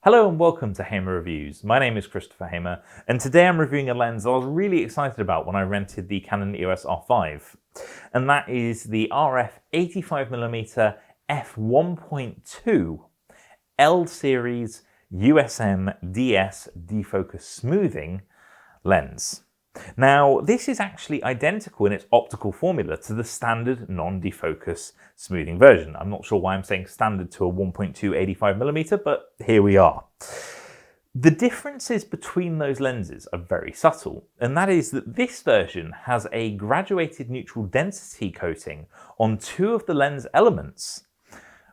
Hello and welcome to Hamer Reviews. My name is Christopher Hamer, and today I'm reviewing a lens I was really excited about when I rented the Canon EOS R5, and that is the RF 85mm f1.2 L series USM DS Defocus Smoothing lens. Now, this is actually identical in its optical formula to the standard non-defocus smoothing version. I'm not sure why I'm saying standard to a 1.2 85mm, but here we are. The differences between those lenses are very subtle, and that is that this version has a graduated neutral density coating on two of the lens elements,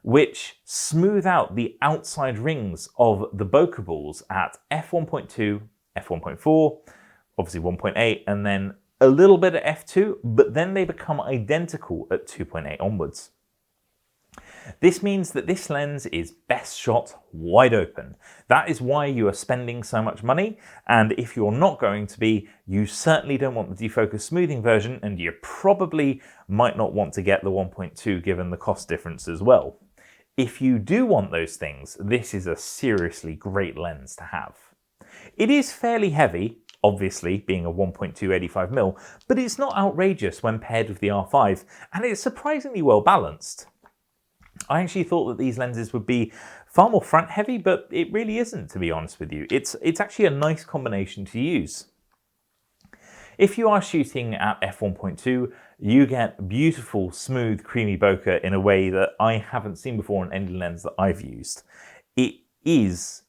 which smooth out the outside rings of the bokeh balls at f1.2, f1.4, obviously 1.8, and then a little bit at f2, but then they become identical at 2.8 onwards. This means that this lens is best shot wide open. That is why you are spending so much money, and if you're not going to be, you certainly don't want the defocus smoothing version, and you probably might not want to get the 1.2 given the cost difference as well. If you do want those things, this is a seriously great lens to have. It is fairly heavy, obviously being a 1.2 85mm, but it's not outrageous when paired with the R5, and it's surprisingly well balanced. I actually thought that these lenses would be far more front heavy, but it really isn't, to be honest with you. It's actually a nice combination to use. If you are shooting at f1.2, you get beautiful, smooth, creamy bokeh in a way that I haven't seen before on any lens that I've used. It is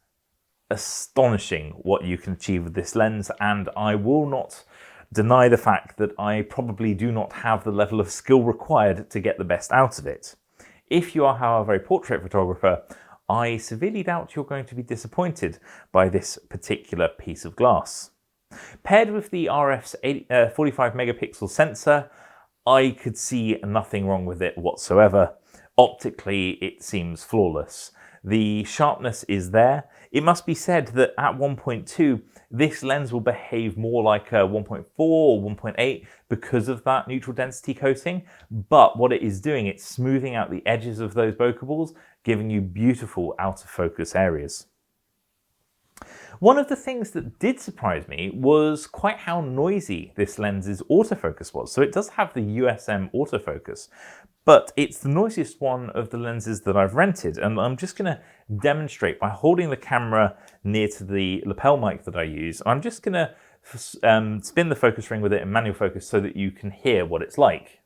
astonishing what you can achieve with this lens, and I will not deny the fact that I probably do not have the level of skill required to get the best out of it. If you are, however, a portrait photographer, I severely doubt you're going to be disappointed by this particular piece of glass. Paired with the RF's 45 megapixel sensor, I could see nothing wrong with it whatsoever. Optically, it seems flawless. The sharpness is there. It must be said that at 1.2, this lens will behave more like a 1.4 or 1.8 because of that neutral density coating. But what it is doing, it's smoothing out the edges of those bokeh balls, giving you beautiful out of focus areas. One of the things that did surprise me was quite how noisy this lens's autofocus was. So it does have the USM autofocus, but it's the noisiest one of the lenses that I've rented. And I'm just going to demonstrate by holding the camera near to the lapel mic that I use. I'm just going to spin the focus ring with it in manual focus so that you can hear what it's like.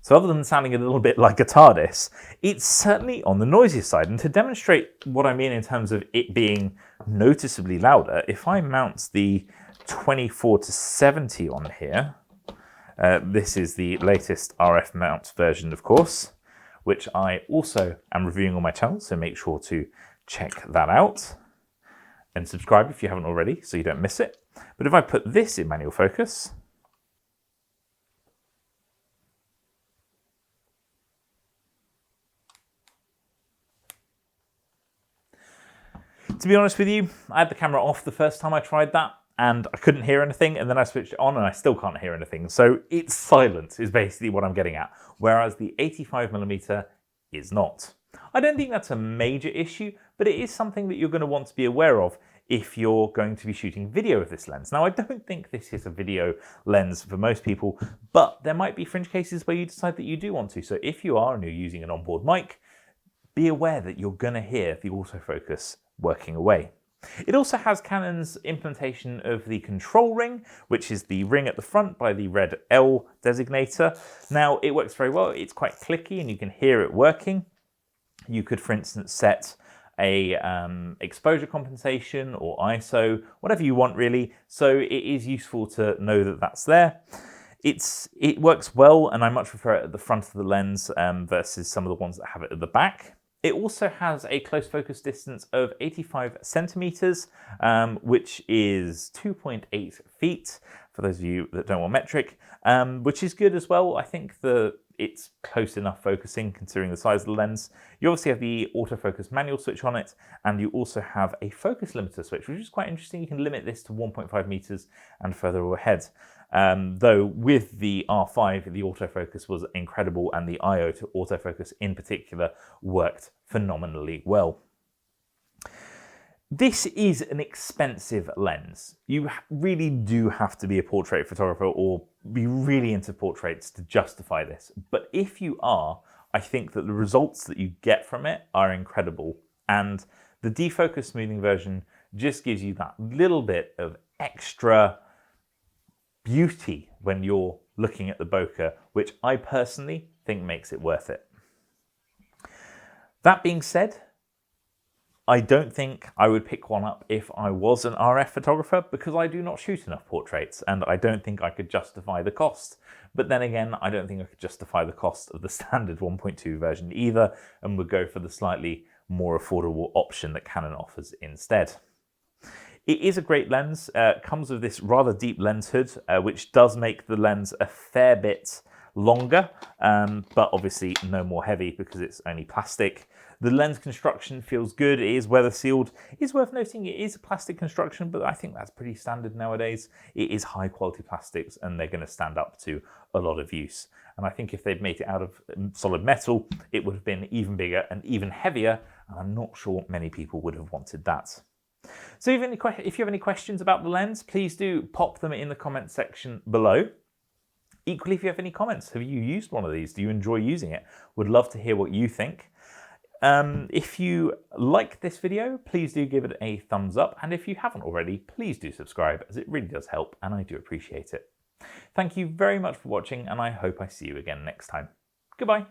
So other than sounding a little bit like a TARDIS, it's certainly on the noisiest side. And to demonstrate what I mean in terms of it being noticeably louder, if I mount the 24 to 70 on here, this is the latest RF mount version, of course, which I also am reviewing on my channel, so make sure to check that out. And subscribe if you haven't already, so you don't miss it. But if I put this in manual focus, to be honest with you, I had the camera off the first time I tried that, and I couldn't hear anything, and then I switched it on and I still can't hear anything. So it's silent is basically what I'm getting at, whereas the 85mm is not. I don't think that's a major issue, but it is something that you're going to want to be aware of if you're going to be shooting video with this lens. Now, I don't think this is a video lens for most people, but there might be fringe cases where you decide that you do want to. So if you are and you're using an onboard mic, be aware that you're going to hear the autofocus working away. It also has Canon's implementation of the control ring, which is the ring at the front by the red L designator. Now, it works very well. It's quite clicky and you can hear it working. You could, for instance, set a exposure compensation or ISO, whatever you want really. So it is useful to know that that's there. It works well, and I much prefer it at the front of the lens versus some of the ones that have it at the back. It also has a close focus distance of 85 centimeters, which is 2.8 feet for those of you that don't want metric, which is good as well. I think it's close enough focusing considering the size of the lens. You obviously have the autofocus manual switch on it, and you also have a focus limiter switch, which is quite interesting. You can limit this to 1.5 meters and further ahead. Though with the R5, the autofocus was incredible, and the autofocus in particular worked phenomenally well. This is an expensive lens. You really do have to be a portrait photographer or be really into portraits to justify this. But if you are, I think that the results that you get from it are incredible. And the Defocus Smoothing version just gives you that little bit of extra beauty when you're looking at the bokeh, which I personally think makes it worth it. That being said, I don't think I would pick one up if I was an RF photographer, because I do not shoot enough portraits and I don't think I could justify the cost. But then again, I don't think I could justify the cost of the standard 1.2 version either, and would go for the slightly more affordable option that Canon offers instead. It is a great lens. It comes with this rather deep lens hood, which does make the lens a fair bit longer, but obviously no more heavy because it's only plastic. The lens construction feels good. It is weather sealed. It's worth noting it is a plastic construction, but I think that's pretty standard nowadays. It is high quality plastics and they're going to stand up to a lot of use. And I think if they'd made it out of solid metal, it would have been even bigger and even heavier. And I'm not sure many people would have wanted that. So if you have any questions about the lens, please do pop them in the comment section below. Equally, if you have any comments, have you used one of these? Do you enjoy using it? Would love to hear what you think. If you like this video, please do give it a thumbs up. And if you haven't already, please do subscribe, as it really does help and I do appreciate it. Thank you very much for watching, and I hope I see you again next time. Goodbye.